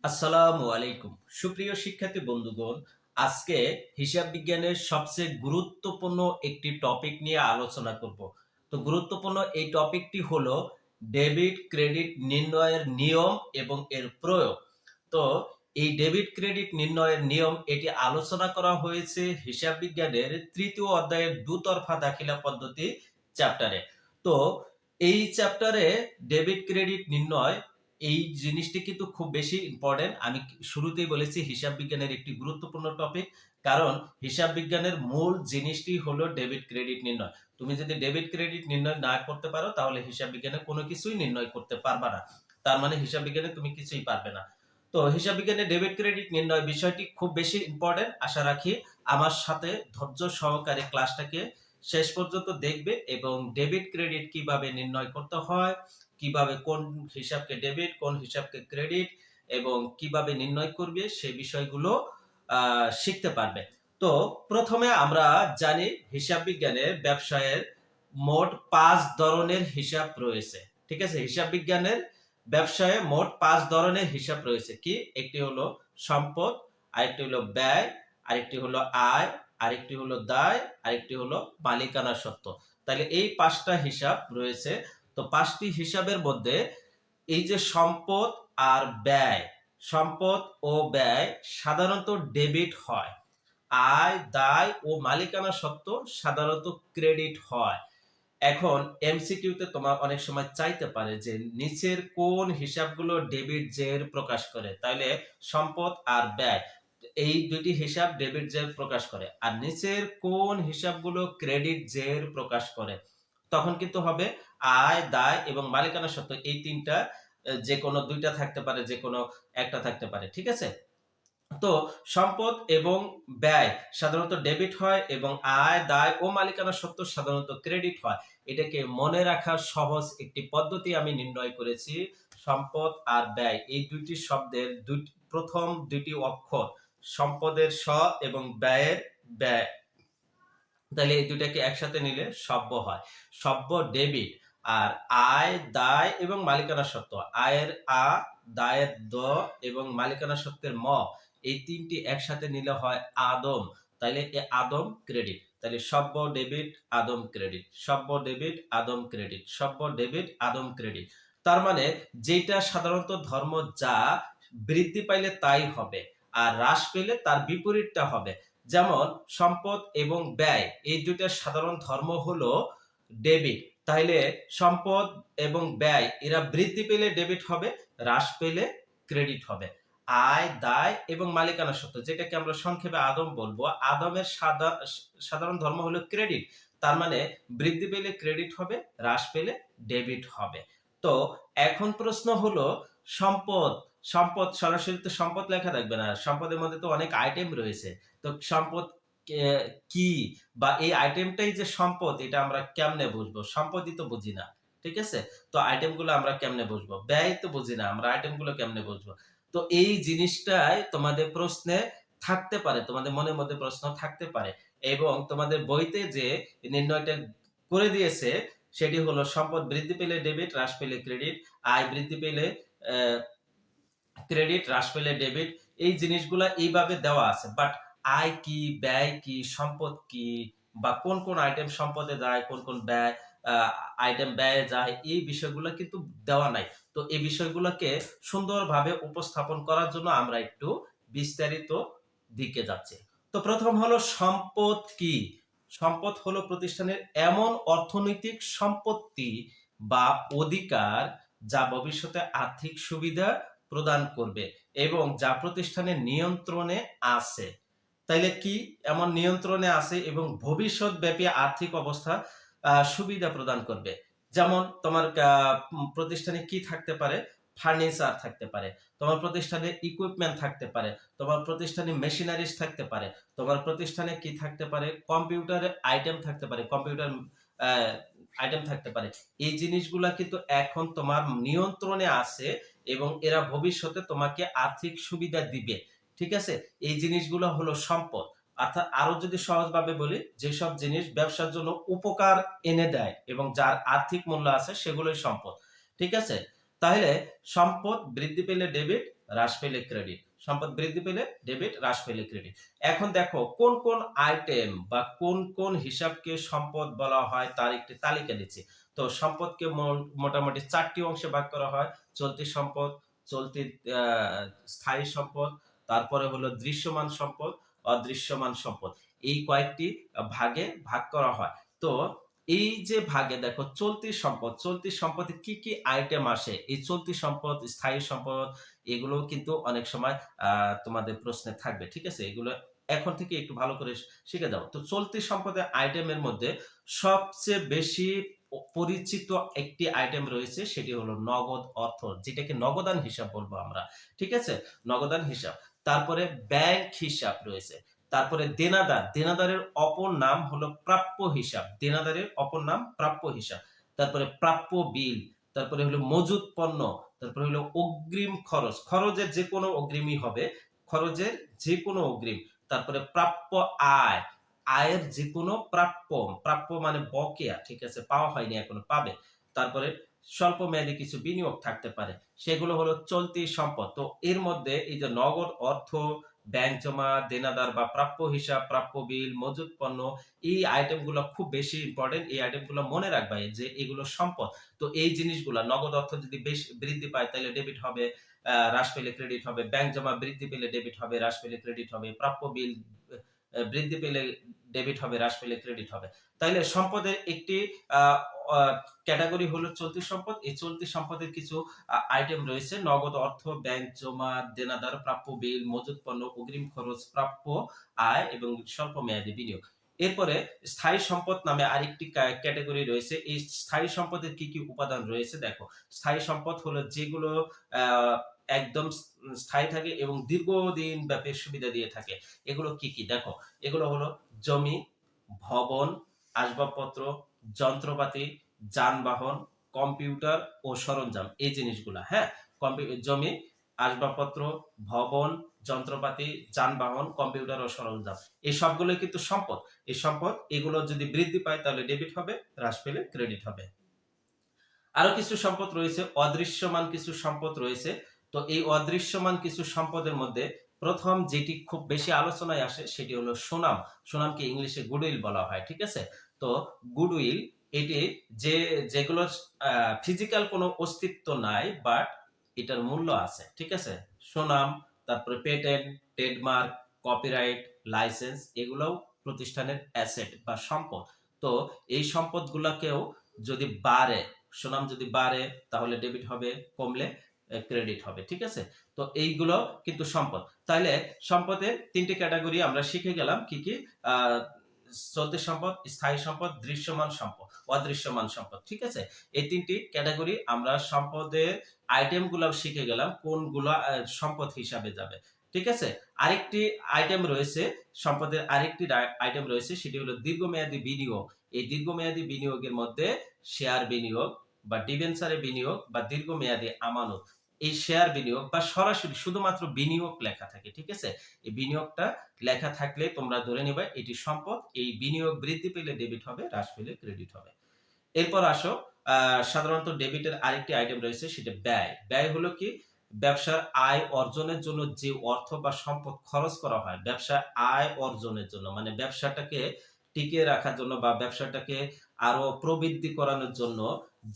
আসসালামু আলাইকুম সুপ্রিয় শিক্ষার্থী বন্ধুগণ, আজকে হিসাব বিজ্ঞানের সবচেয়ে গুরুত্বপূর্ণ একটি টপিক নিয়ে আলোচনা করব। তো গুরুত্বপূর্ণ এই টপিকটি হলো ডেবিট ক্রেডিট নির্ণয়ের নিয়ম এবং এর প্রয়োগ। তো এই ডেবিট ক্রেডিট নির্ণয়ের নিয়ম এটি আলোচনা করা হয়েছে হিসাব বিজ্ঞানের তৃতীয় অধ্যায়ের দুতরফা দাখিলা পদ্ধতি চ্যাপ্টারে। তো এই চ্যাপ্টারে ডেবিট ক্রেডিট নির্ণয় এই জিনিসটি কিন্তু খুব বেশি ইম্পর্টেন্ট। আমি শুরুতেই বলেছি হিসাব বিজ্ঞানের একটি গুরুত্বপূর্ণ টপিক, কারণ হিসাব বিজ্ঞানের মূল জিনিসটি হলো ডেবিট ক্রেডিট নির্ণয়। তুমি যদি ডেবিট ক্রেডিট নির্ণয় না করতে পারো তাহলে হিসাব বিজ্ঞানের কোনো কিছুই নির্ণয় করতে পারবে না। তার মানে হিসাব বিজ্ঞানে তুমি কিছুই পারবে না। তো হিসাব বিজ্ঞানে ডেবিট ক্রেডিট নির্ণয় বিষয়টি খুব বেশি ইম্পর্টেন্ট। আশা রাখি আমার সাথে ধৈর্য সহকারে ক্লাসটাকে শেষ পর্যন্ত দেখবে এবং ডেবিট ক্রেডিট কিভাবে নির্ণয় করতে হয়, কিভাবে কোন হিসাবকে ডেবিট কোন হিসাবকে ক্রেডিট এবং কিভাবে নির্ণয় করবে সেই বিষয়গুলো শিখতে পারবে। তো প্রথমে আমরা জানি হিসাব বিজ্ঞানের ব্যবসায়ের মোট 5 ধরনের হিসাব রয়েছে। ঠিক আছে, হিসাব বিজ্ঞানের ব্যবসায়ে মোট 5 ধরনের হিসাব রয়েছে। কি? একটি হলো সম্পদ, আরেকটি হলো ব্যয়, আরেকটি হলো আয়, আরেকটি হলো দায়, আরেকটি হলো মালিকানা সত্ত্ব। তাহলে এই 5টা হিসাব রয়েছে। তো 5টি হিসাবের মধ্যে এই যে সম্পদ আর ব্যয়, সম্পদ ও ব্যয় সাধারণত ডেবিট হয়। আয়, দায় ও মালিকানা সত্ত্ব সাধারণত ক্রেডিট হয়। এখন এমসিকিউতে তোমার অনেক সময় চাইতে পারে যে নিচের কোন হিসাবগুলো ডেবিট জের প্রকাশ করে। তাহলে সম্পদ আর ব্যয় এই দুটি হিসাব ডেবিট জের প্রকাশ করে, আর নিচের কোন হিসাবগুলো ক্রেডিট জের প্রকাশ করে। তখন কিন্তু হবে আয়, দায় এবং মালিকানা সত্ত্ব এই তিনটা যে কোনো দুইটা থাকতে পারে, যে কোনো একটা থাকতে পারে। ঠিক আছে? তো সম্পদ এবং ব্যয় সাধারণত ডেবিট হয় এবং আয়, দায় ও মালিকানা সত্ত্ব সাধারণত ক্রেডিট হয়। এটাকে মনে রাখার সহজ একটি পদ্ধতি আমি নির্ণয় করেছি। সম্পদ আর ব্যয় এই দুইটি শব্দের প্রথম দুইটি অক্ষর সম্পদের স এবং ব্যয়ের ব্যয়, তাহলে এই দুইটাকে একসাথে নিলে সব্য হয়। সব্য ডেবিট। আর আয়, দায় এবং মালিকানা সত্ত্ব, আয়ের আ, দায়ের দ এবং মালিকানা সত্ত্বের ম, এই তিনটি একসাথে নিলে হয় আদম। তাইলে এ আদম ক্রেডিট। তাহলে সব্য ডেবিট আদম ক্রেডিট, সব্য ডেবিট আদম ক্রেডিট, সব্য ডেবিট আদম ক্রেডিট। তার মানে যেটা সাধারণত ধর্ম যা বৃদ্ধি পাইলে তাই হবে, আর হ্রাস পেলে তার বিপরীতটা হবে। যেমন সম্পদ এবং ব্যয় এই দুইটার সাধারণ ধর্ম হলো ডেবিট। তাহলে সম্পদ এবং ব্যয় এরা বৃদ্ধি পেলে ডেবিট হবে, হ্রাস পেলে ক্রেডিট হবে। আয়, দায় এবং মালিকানা সত্ত্ব, যেটাকে আমরা সংক্ষেপে আদম বলবো, আদমের সাধারণ ধর্ম হলো ক্রেডিট। তার মানে বৃদ্ধি পেলে ক্রেডিট হবে, হ্রাস পেলে ডেবিট হবে। তো এখন প্রশ্ন হলো সম্পদ, সম্পদ সরাসরি তো সম্পদ লেখা থাকবে না, সম্পদের মধ্যে তো অনেক আইটেম রয়েছে। তো সম্পদ কি বা এই আইটেমটাই যে সম্পদ এটা আমরা কেমনে বুঝবো? সম্পদই তো বুঝি না। ঠিক আছে? তো আইটেম গুলো আমরা কেমনে বুঝবো? ব্যয় তো বুঝি না, আমরা আইটেম গুলো কেমনে বুঝবো? তো এই জিনিসটাই তোমাদের প্রশ্নে থাকতে পারে, তোমাদের মনের মধ্যে প্রশ্ন থাকতে পারে এবং তোমাদের বইতে যে নির্ণয়টা করে দিয়েছে সেটি হলো সম্পদ বৃদ্ধি পেলে ডেবিট, হ্রাস পেলে ক্রেডিট, আয় বৃদ্ধি পেলে ক্রেডিট, হ্রাস পেলে ডেবিট। এই জিনিসগুলা এইভাবে দেওয়া আছে। বাট আয় কি, ব্যয় কি, সম্পদ কি বা কোন কোন আইটেম সম্পদে যায়, কোন কোন ব্যয় আইটেম ব্যয়ে যায়, এই বিষয়গুলো কিন্তু দেওয়া নাই। তো এই বিষয়গুলোকে সুন্দরভাবে উপস্থাপন করার জন্য আমরা একটু বিস্তারিত দিকে যাচ্ছি। তো প্রথম হলো সম্পদ কি? সম্পদ হলো প্রতিষ্ঠানের এমন অর্থনৈতিক সম্পত্তি বা অধিকার যা ভবিষ্যতে আর্থিক সুবিধা প্রদান করবে এবং যা প্রতিষ্ঠানের নিয়ন্ত্রণে আছে। তাইলে কি এমন নিয়ন্ত্রণে আছে এবং ভবিষ্যৎব্যাপী আর্থিক অবস্থা সুবিধা প্রদান করবে? যেমন তোমার প্রতিষ্ঠানে কি থাকতে পারে? ফার্নিচার থাকতে পারে, তোমার প্রতিষ্ঠানে ইকুইপমেন্ট থাকতে পারে, তোমার প্রতিষ্ঠানে মেশিনারিজ থাকতে পারে, তোমার প্রতিষ্ঠানে কি থাকতে পারে? কম্পিউটারের আইটেম থাকতে পারে, কম্পিউটার আইটেম থাকতে পারে। এই জিনিসগুলা কিন্তু এখন তোমার নিয়ন্ত্রণে আছে এবং এরা ভবিষ্যতে তোমাকে আর্থিক সুবিধা দিবে। ঠিক আছে? এই জিনিসগুলো হলো সম্পদ। অর্থাৎ আরো যদি সহজভাবে বলি, যেসব জিনিস ব্যবসার জন্য উপকার এনে দেয় এবং যার আর্থিক মূল্য আছে সেগুলোই সম্পদ। ঠিক আছে? তাহলে সম্পদ বৃদ্ধি পেলে ডেবিট, হ্রাস পেলে ক্রেডিট। সম্পদ বৃদ্ধি পেলে ডেবিট, হ্রাস পেলে ক্রেডিট। এখন দেখো কোন কোন আইটেম বা কোন কোন হিসাবকে সম্পদ বলা হয় তার একটি তালিকা দিচ্ছি। তো সম্পদকে মোটামুটি ৪টি অংশে ভাগ করা হয়। চলতি সম্পদ, চলতি স্থায়ী সম্পদ, তারপরে হলো দৃশ্যমান সম্পদ, অদৃশ্যমান সম্পদ। এই কয়েকটি ভাগে ভাগ করা হয়। তো এই যে ভাগে দেখো চলতি সম্পদে কি কি আইটেম আসে, এই চলতি সম্পদ, স্থায়ী সম্পদ, এগুলো কিন্তু অনেক সময় তোমাদের প্রশ্নে থাকবে। ঠিক আছে? এগুলো এখন থেকে একটু ভালো করে শিখে যাও। তো চলতি সম্পদের আইটেমের মধ্যে সবচেয়ে বেশি পরিচিত একটি আইটেম রয়েছে, সেটি হলো নগদ অর্থ, যেটাকে নগদান হিসাব বলবো আমরা। ঠিক আছে? নগদান হিসাব। তারপরে ব্যাংক হিসাব রয়েছে। তারপরে দেনাদার, দেনাদারের অপর নাম হলো প্রাপ্য হিসাব, দেনাদারের অপর নাম প্রাপ্য হিসাব। তারপরে প্রাপ্য বিল, তারপরে হলো মজুত পণ্য, তারপরে হলো অগ্রিম খরচ, খরচের যে কোনো অগ্রিমই হবে, খরচের যে কোনো অগ্রিম। তারপরে প্রাপ্য আয়, আয়ের যে কোনো প্রাপ্য, প্রাপ্য মানে বকেয়া, ঠিক আছে, পাওয়া হয়নি এখনো, পাবে। তারপরে স্বল্প মেয়াদী কিছু বিনিয়োগ থাকতে পারে, সেগুলো হলো চলতি সম্পদ। তো এর মধ্যে এই যে নগদ অর্থ, ব্যাংক জমা, দেনাদার বা প্রাপ্য হিসাব, প্রাপ্য বিল, মজুত পণ্য, এই আইটেমগুলো খুব বেশি ইম্পর্টেন্ট। এই আইটেমগুলো মনে রাখবা যে এগুলো সম্পদ। তো এই জিনিসগুলা, নগদ অর্থ যদি বেশি বৃদ্ধি পায় তাহলে ডেবিট হবে, হ্রাস পেলে ক্রেডিট হবে। ব্যাংক জমা বৃদ্ধি পেলে ডেবিট হবে, হ্রাস পেলে ক্রেডিট হবে। প্রাপ্য বিল বৃদ্ধি পেলে ডেবিট হবে, হ্রাস পেলে ক্রেডিট হবে। তাইলে সম্পদের একটি ক্যাটাগরি হলো চলতি সম্পদ। এই চলতি সম্পদের কিছু আইটেম রয়েছে: নগদ অর্থ, ব্যাংক জমা, দেনাদার, প্রাপ্য বিল, মজুত পণ্য, অগ্রিম খরচ, প্রাপ্য আয় এবং স্বল্প মেয়াদী বিনিয়োগ। এরপরে স্থায়ী সম্পদ নামে আরেকটি ক্যাটাগরি রয়েছে। এই স্থায়ী সম্পদের কি কি উপাদান রয়েছে দেখো। স্থায়ী সম্পদ হলো যেগুলো একদম স্থায়ী থাকে এবং দীর্ঘদিন ব্যাপী সুবিধা দিয়ে থাকে। এগুলো কি কি দেখো। এগুলো হলো জমি, ভবন, আসবাবপত্র, যন্ত্রপাতি, যানবাহন, কম্পিউটার ও সরঞ্জাম, এই জিনিসগুলা। হ্যাঁ, জমি, আসবাবপত্র, ভবন, যন্ত্রপাতি, যানবাহন, কম্পিউটার ও সরঞ্জাম, এই সবগুলোই কিন্তু সম্পদ। এই সম্পদ, এগুলো যদি বৃদ্ধি পায় তাহলে ডেবিট হবে, হ্রাস পেলে ক্রেডিট হবে। আরো কিছু সম্পদ রয়েছে, অদৃশ্যমান কিছু সম্পদ রয়েছে। তো এই অদৃশ্যমান কিছু সম্পদের মধ্যে প্রথম যেটি খুব বেশি আলোচনায় আসে সেটি হলো সুনাম। সুনামকে ইংলিশে গুডউইল বলা হয়। ঠিক আছে? তো গুডউইল এটি যেগুলো ফিজিক্যাল কোনো অস্তিত্ব নাই, বাট এটার মূল্য আছে। ঠিক আছে? সুনাম, তারপরে পেটেন্ট, ট্রেডমার্ক, কপিরাইট, লাইসেন্স, এগুলোও প্রতিষ্ঠানের অ্যাসেট বা সম্পদ। তো এই সম্পদগুলোকেও যদি বাড়ে, সুনাম যদি বাড়ে তাহলে ডেবিট হবে, কমলে ক্রেডিট হবে। ঠিক আছে? তো এইগুলো কিন্তু সম্পদ। তাইলে সম্পদের ৩টি ক্যাটাগরি আমরা শিখে গেলাম কি কি। চলতি সম্পদ, স্থায়ী সম্পদ, দৃশ্যমান সম্পদ, অদৃশ্যমান সম্পদ। ঠিক আছে? এই ৩টি ক্যাটাগরি আমরা সম্পদের আইটেম গুলো শিখে গেলাম, কোনগুলো সম্পদ হিসাবে যাবে। ঠিক আছে? আরেকটি আইটেম রয়েছে, সম্পদের আরেকটি আইটেম রয়েছে, সেটি হলো দীর্ঘমেয়াদী বিনিয়োগ। এই দীর্ঘমেয়াদী বিনিয়োগের মধ্যে শেয়ার বিনিয়োগ বা ডিবেঞ্চারে বিনিয়োগ বা দীর্ঘমেয়াদী আমানত, এই শেয়ার বিনিয়োগ বা সরাসরি শুধুমাত্র বিনিয়োগ লেখা থাকে। ঠিক আছে? এই বিনিয়োগটা লেখা থাকলে তোমরা ধরে নিবে এটি সম্পদ। এই বিনিয়োগ বৃদ্ধি পেলে ডেবিট হবে, হ্রাস পেলে ক্রেডিট হবে। এরপর আসো, সাধারণত ডেবিটের আরেকটি আইটেম রয়েছে, সেটা ব্যয়। ব্যয় হলো কি? ব্যবসার আয় অর্জনের জন্য যে অর্থ বা সম্পদ খরচ করা হয়, ব্যবসার আয় অর্জনের জন্য, মানে ব্যবসাটাকে টিকিয়ে রাখার জন্য বা ব্যবসাটাকে আরো প্রবৃদ্ধি করানোর জন্য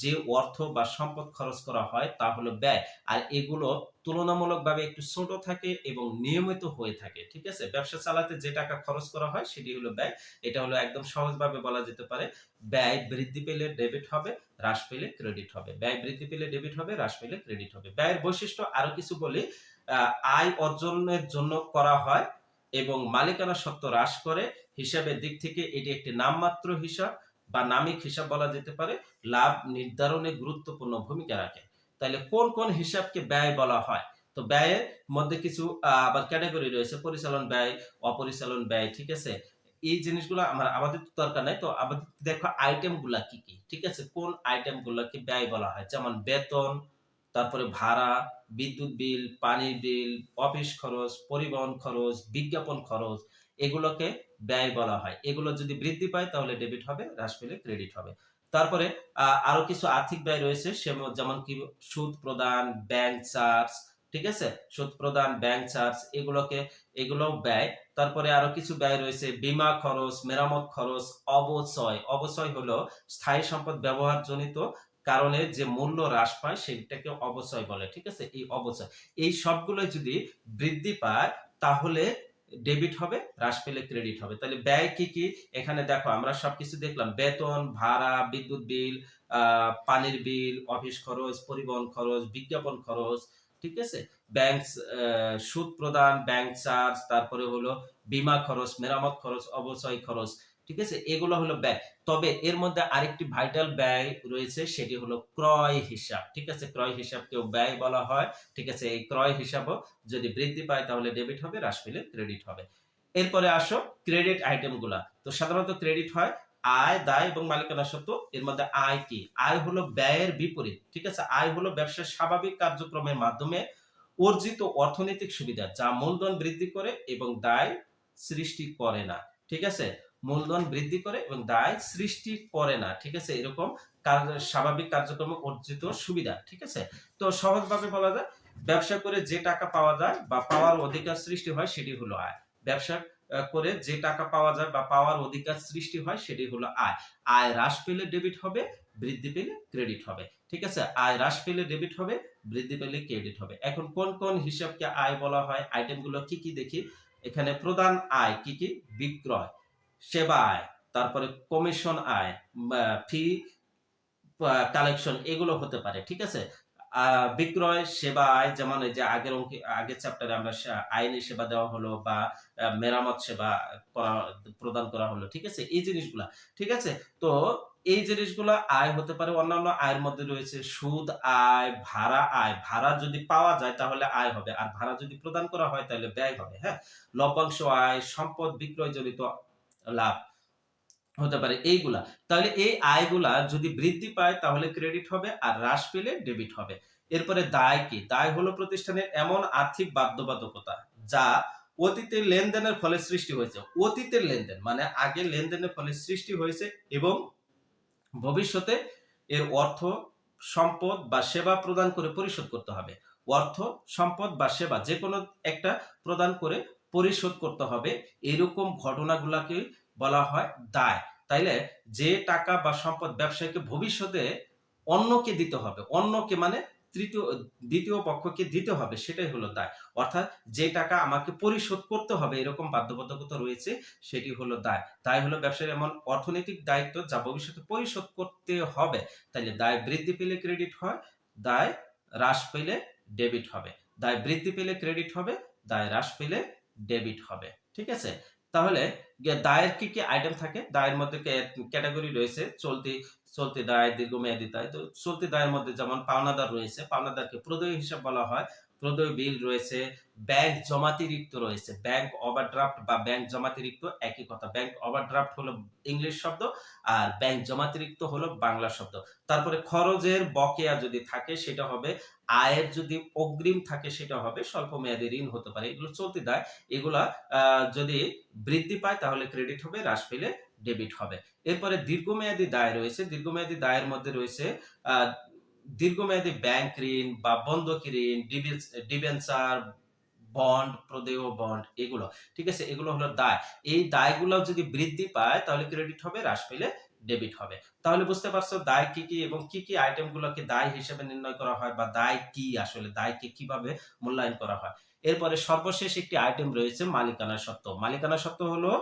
যে অর্থ বা সম্পদ খরচ করা হয় তা হলো ব্যয়। আর এগুলো তুলনামূলকভাবে একটু ছোট থাকে এবং নিয়মিত হয়ে থাকে। ঠিক আছে? ব্যবসা চালাতে যে টাকা খরচ করা হয় সেটি হলো ব্যয়। এটা হলো একদম সহজভাবে বলা যেতে পারে, ব্যয় বৃদ্ধি পেলে ডেবিট হবে, হ্রাস পেলে ক্রেডিট হবে। ব্যয় বৃদ্ধি পেলে ডেবিট হবে, হ্রাস পেলে ক্রেডিট হবে। ব্যয়ের বৈশিষ্ট্য আরো কিছু বলি। আয় অর্জনের জন্য করা হয় এবং মালিকানা সত্ত্ব হ্রাস করে। হিসাবের দিক থেকে এটি একটি নামমাত্র হিসাব বা নামিক হিসাব বলা যেতে পারে। লাভ নির্ধারণে গুরুত্বপূর্ণ ভূমিকা রাখে। তাহলে কোন কোন হিসাবকে ব্যয় বলা হয়? তো ব্যয়ের মধ্যে কিছু আবার ক্যাটাগরি রয়েছে: পরিচালন ব্যয়, অপরিচালন ব্যয়। ঠিক আছে? এই জিনিসগুলো আমাদের তো দরকার নাই। তো আমাদের দেখো আইটেম গুলা কি কি। ঠিক আছে? কোন আইটেম গুলাকে ব্যয় বলা হয়? যেমন বেতন, তারপরে ভাড়া, বিদ্যুৎ বিল, পানির বিল, অফিস খরচ, পরিবহন খরচ, বিজ্ঞাপন খরচ, এগুলোকে ব্যয় বলা হয়। এগুলো যদি বৃদ্ধি পায় তাহলে ডেবিট হবে, হ্রাস পেলে ক্রেডিট হবে। তারপরে আরো কিছু আর্থিক ব্যয় রয়েছে যেমন কি সুদ প্রদান, ব্যাংক চার্জ, ঠিক আছে? সুদ প্রদান, ব্যাংক চার্জ এগুলো ব্যয়। তারপরে আরো কিছু ব্যয় রয়েছে বীমা খরচ, মেরামত খরচ, অবচয়। অবচয় হলো স্থায়ী সম্পদ ব্যবহারজনিত কারণে যে মূল্য হ্রাস পায় সেটাকে অবচয় বলে, ঠিক আছে? এই অবচয়। এই সবগুলো যদি বৃদ্ধি পায় তাহলে ডেবিট হবে, হ্রাস পেলে ক্রেডিট হবে। তাহলে ব্যয় কি কি? এখানে দেখো আমরা সবকিছু দেখলাম। বেতন, ভাড়া, বিদ্যুৎ বিল, পানির বিল, অফিস খরচ, পরিবহন খরচ, বিজ্ঞাপন খরচ, ঠিক আছে? ব্যাংক সুদ প্রদান, ব্যাংক চার্জ, তারপরে হলো বীমা খরচ, মেরামত খরচ, অবচয় খরচ, ঠিক আছে? এগুলো হলো ব্যয়। তবে এর মধ্যে আরেকটি ভাইটাল ব্যয় রয়েছে, সেটি হলো ক্রয় হিসাব, ঠিক আছে? ক্রয় হিসাবকেও ব্যয় বলা হয়, ঠিক আছে? এই ক্রয় হিসাবও যদি বৃদ্ধি পায় তাহলে ডেবিট হবে, হ্রাস পেলে ক্রেডিট হবে। এরপরে আসো ক্রেডিট আইটেম গুলা। তো সাধারণত ক্রেডিট হয় আয়, দায় এবং মালিকানা সত্ত্ব। এর মধ্যে আয় কি? আয় হলো ব্যয়ের বিপরীত, ঠিক আছে? আয় হলো ব্যবসার স্বাভাবিক কার্যক্রমের মাধ্যমে অর্জিত অর্থনৈতিক সুবিধা যা মূলধন বৃদ্ধি করে এবং দায় সৃষ্টি করে না, ঠিক আছে? মূলধন বৃদ্ধি করে এবং দায় সৃষ্টি করে না, ঠিক আছে? এরকম স্বাভাবিক কার্যক্রমে অর্জিত সুবিধা, ঠিক আছে? তো সহজভাবে বলা যায় ব্যবসা করে যে টাকা পাওয়া যায় বা পাওয়ার অধিকার সৃষ্টি হয় সেটি হলো আয়। ব্যবসা করে যে টাকা পাওয়া যায় বা পাওয়ার অধিকার সৃষ্টি হয় সেটি হলো আয়। আয় হ্রাস পেলে ডেবিট হবে, বৃদ্ধি পেলে ক্রেডিট হবে, ঠিক আছে? আয় হ্রাস পেলে ডেবিট হবে, বৃদ্ধি পেলে ক্রেডিট হবে। এখন কোন কোন হিসাবকে আয় বলা হয়, আইটেমগুলো কি কি দেখি। এখানে প্রধান আয় কি কি? বিক্রয়, সেবা আয়, তারপরে কমিশন আয়, ফি কালেকশন, এগুলো হতে পারে, ঠিক আছে? বিক্রয়, সেবা আয়, যেমন এই যে আগের চ্যাপ্টারে আমরা আইনি সেবা দেওয়া হলো বা মেরামত সেবা করা প্রদান করা হলো, ঠিক আছে? এই জিনিসগুলা, ঠিক আছে? তো এই জিনিসগুলা আয় হতে পারে। অন্যান্য আয়ের মধ্যে রয়েছে সুদ আয়, ভাড়া আয়। ভাড়া যদি পাওয়া যায় তাহলে আয় হবে, আর ভাড়া যদি প্রদান করা হয় তাহলে ব্যয় হবে, হ্যাঁ? লভ্যাংশ আয়, সম্পদ বিক্রয় জনিত লাভ হতে পারে এইগুলা। তাহলে এই আয়গুলা যদি বৃদ্ধি পায় তাহলে ক্রেডিট হবে, আর হ্রাস পেলে ডেবিট হবে। এরপরে দায় কি? দায় হলো প্রতিষ্ঠানের এমন আর্থিক বাধ্যবাধকতা যা অতীতের লেনদেনের ফলে সৃষ্টি হয়েছে। অতীতের লেনদেন মানে আগে লেনদেনের ফলে সৃষ্টি হয়েছে এবং ভবিষ্যতে এর অর্থ, সম্পদ বা সেবা প্রদান করে পরিশোধ করতে হবে। অর্থ, সম্পদ বা সেবা যেকোনো একটা প্রদান করে পরিশোধ করতে হবে। এরকম ঘটনাগুলাকে বলা হয় দায়। তাইলে যে টাকা বা সম্পদ ব্যবসায়ীকে ভবিষ্যতে অন্যকে দিতে হবে। অন্যকে মানে দ্বিতীয় পক্ষকে দিতে হবে, সেটাই হলো দায়। অর্থাৎ যে টাকা আমাকে পরিশোধ করতে হবে এরকম বাধ্যবাধকতা রয়েছে সেটি হলো দায়। দায় হলো ব্যবসায়ের এমন অর্থনৈতিক দায়িত্ব যা ভবিষ্যতে পরিশোধ করতে হবে। তাইলে দায় বৃদ্ধি পেলে ক্রেডিট হয়, দায় হ্রাস পেলে ডেবিট হবে। দায় বৃদ্ধি পেলে ক্রেডিট হবে, দায় হ্রাস পেলে ডেবিট হবে। ঠিক আছে? তাহলে দায়ের কি কি আইটেম থাকে? দায়ের মধ্যে ক্যাটাগরি রয়েছে চলতি চলতি দায়, দীর্ঘমেয়াদী দায়। তো চলতি দায়ের মধ্যে যেমন পাওনাদার রয়েছে, পাওনাদারকে প্রদেয় হিসাব বলা হয়। প্রদেয় বিল রয়েছে, ব্যাংক জমাতিরিক্ত রয়েছে। ব্যাংক ওভারড্রাফট বা ব্যাংক জমাতিরিক্ত একই কথা। ব্যাংক ওভারড্রাফট হলো ইংলিশ শব্দ আর ব্যাংক জমাতিরিক্ত হলো বাংলা শব্দ। তারপরে খরচের বকেয়া যদি থাকে সেটা হবে, আয়ের যদি অগ্রিম থাকে সেটা হবে স্বল্পমেয়াদী ঋণ হতে পারে। এগুলো চলতি দায়। এগুলা যদি বৃদ্ধি পায় তাহলে ক্রেডিট হবে, হ্রাস পেলে ডেবিট হবে। এরপরে দীর্ঘমেয়াদী দায় রয়েছে। দীর্ঘমেয়াদী দায়ের মধ্যে রয়েছে আ দীর্ঘমেয়াদী ব্যাংক ঋণ বা বন্ধকি ঋণ, ডিবেঞ্চার, বন্ড, প্রদেয় বন্ড, এগুলো। ঠিক আছে? এগুলো হলো দায়। এই দায়গুলো যদি বৃদ্ধি পায় তাহলে ক্রেডিট হবে, হ্রাস পেলে ডেবিট হবে। তাহলে বুঝতে পারছো দায় কি কি এবং কি কি আইটেম গুলোকে দায় হিসেবে নির্ণয় করা হয় বা দায় কি আসলে দায়কে কিভাবে মূল্যায়ন করা হয়। এরপরে সর্বশেষ একটি আইটেম রয়েছে মালিকানা সত্ত্ব। মালিকানা সত্ত্ব হলো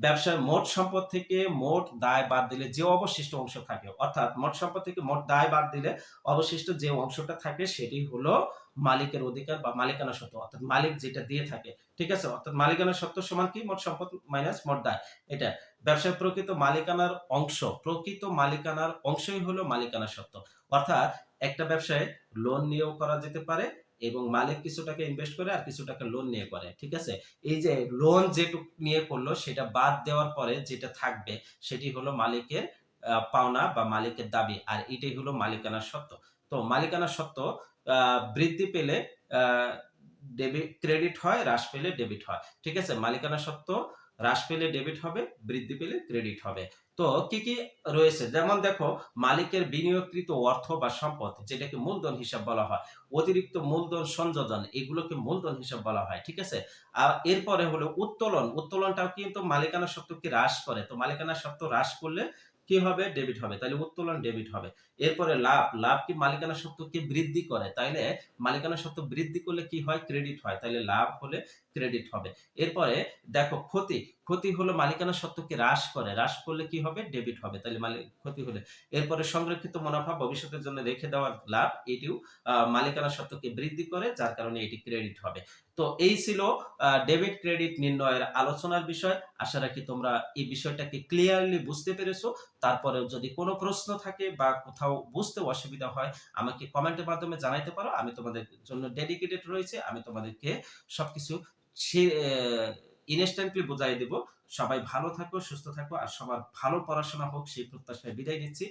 ব্যবসার মোট সম্পদ থেকে মোট দায় বাদ দিলে যে অবশিষ্ট অংশ থাকে, অর্থাৎ মোট সম্পদ থেকে মোট দায় বাদ দিলে অবশিষ্ট যে অংশটা থাকে সেটি হলো মালিকের অধিকার বা মালিকানা সত্ত্ব, অর্থাৎ মালিক যেটা দিয়ে থাকে। ঠিক আছে? অর্থাৎ মালিকানা সত্ত্ব সমান কি? মোট সম্পদ মাইনাস মোট দায়। এটা ব্যবসায় প্রকৃত মালিকানার অংশই হলো মালিকানা সত্ত্ব। অর্থাৎ একটা ব্যবসায় লোন নিয়েও করা যেতে পারে এবং মালিক কিছু টাকা ইনভেস্ট করে আর কিছু টাকা লোন নিয়ে করে। ঠিক আছে? এই যে লোন যেটুক নিয়ে করলো সেটা বাদ দেওয়ার পরে যেটা থাকবে সেটি হলো মালিকের পাওনা বা মালিকের দাবি। আর এটাই হলো মালিকানা সত্ত্ব। তো মালিকানা সত্ত্ব বৃদ্ধি পেলে আ ক্রেডিট হয়, হ্রাস পেলে ডেবিট হয়। ঠিক আছে? মালিকানা সত্ত্ব হ্রাস পেলে ডেবিট হবে, বৃদ্ধি পেলে ক্রেডিট হবে। তো কি কি রয়েছে, যেমন দেখো, মালিকের বিনিয়োগকৃত অর্থ বা সম্পদ যেটাকে মূলধন হিসাব বলা হয়, অতিরিক্ত মূলধন সংযোজন এগুলোকে মূলধন হিসাব বলা হয়, ঠিক আছে। আর এরপরে হলো উত্তোলন, উত্তোলনটাও কিন্তু মালিকানা সত্ত্বকে হ্রাস করে, তো মালিকানা সত্ত্ব হ্রাস করলে কি হবে, ডেবিট হবে, তাহলে উত্তোলন ডেবিট হবে। এরপরে লাভ, লাভ কি মালিকানা সত্ত্বকে বৃদ্ধি করে, তাইলে মালিকানা সত্ত্ব বৃদ্ধি করলে কি হয়, ক্রেডিট হয়, তাইলে লাভ হলে ক্রেডিট হবে। এরপরে দেখো ক্ষতি, ক্ষতি হলো মালিকানা সত্ত্বকে হ্রাস করে, হ্রাস করলে কি হবে, ডেবিট হবে, তাহলে মালিক ক্ষতি হলে। এরপরে সংরক্ষিত মুনাফা, ভবিষ্যতের জন্য রেখে দেওয়ার লাভ, এটিও মালিকানা সত্ত্বকে বৃদ্ধি করে, যার কারণে এটি ক্রেডিট হবে। তো এই ছিল ডেবিট ক্রেডিট নির্ণয়ের আলোচনার বিষয়। আশা রাখি তোমরা এই বিষয়টাকে ক্লিয়ারলি বুঝতে পেরেছো। তারপরেও যদি কোনো প্রশ্ন থাকে বা কোথাও বুঝতে অসুবিধা হয়, আমাকে কমেন্টের মাধ্যমে জানাইতে পারো। আমি তোমাদের জন্য ডেডিকেটেড রয়েছে, আমি তোমাদেরকে সবকিছু সে ইনস্ট্যান্টলি বুঝাই দেব। সবাই ভালো থাকো, সুস্থ থাকো, আর সবার ভালো পড়াশোনা হোক সেই প্রত্যাশায় বিদায় নিচ্ছি।